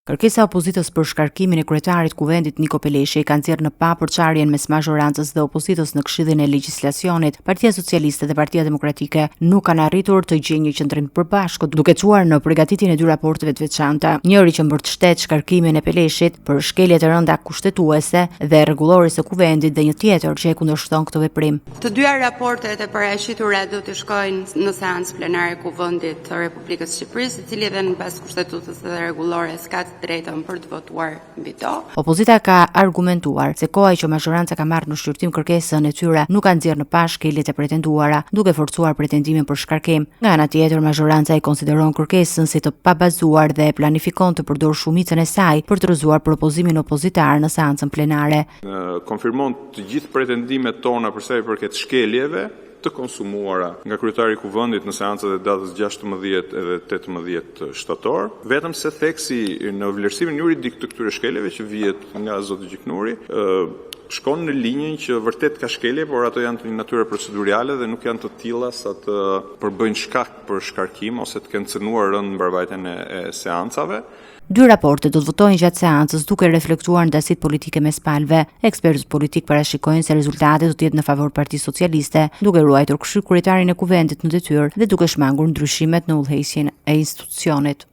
Kërkesa e opozitës për shkarkimin e kryetarit kuvendit Niko Peleshi ka nxjerrë në pa përçarjen mes mazhorancës dhe opozitës në Këshillin e Legjislacionit. Partia Socialiste dhe Partia Demokratike nuk kanë arritur të gjejnë një qendrim të përbashkët, duke çuar në përgatitjen e dy raporteve të veçanta. Njëri që mbërshtet shkarkimin e Peleshit për shkelje të rënda kushtetuese dhe rregullore së kuvendit dhe një tjetër që e kundërshton këtë veprim. Të dyja raportet e paraqitura do të shkojnë në seancë plenare kuvendit të Republikës së Shqipërisë, i cili edhe në bazë kushtetutës dhe rregullore ska drejtën për të votuar mbi to. Opozita ka argumentuar se koha që mazhoranca ka marrë në shqyrtim kërkesën e tyre nuk ka nxjerrë në pa shkeljet e pretenduara, duke forcuar pretendimin për shkarkim. Nga ana tjetër, mazhoranca i konsideron kërkesën si të pabazuar dhe planifikon të përdorë shumicën e saj për të rrëzuar propozimin opozitar në seancën plenare. Konfirmon të gjithë pretendimet tona për sa i përket shkeljeve të konsumuara nga kryetari i kuvendit në seancat e datës 16 edhe 18 shtator, vetëm se theksi në vlerësimin juridik të këtyre shkeljeve që vihet nga zoti Gjiknuri, shkon në linjën që vërtet ka shkelje, por ato janë të një natyre procedurale dhe nuk janë të tilla sa të përbëjnë shkak për shkarkim ose të kenë cënuar rënd mbarvajtjen e seancave. Dy raporte do të votojnë gjatë seancës duke reflektuar ndasitë politike mes palëve. Ekspertët politik parashikojnë se rezultati do të jetë në favor Partisë Socialiste, duke ruajtur kryetarin e kuvendit në detyrë dhe duke shmangur ndryshimet në udhëheqjen e institucionit.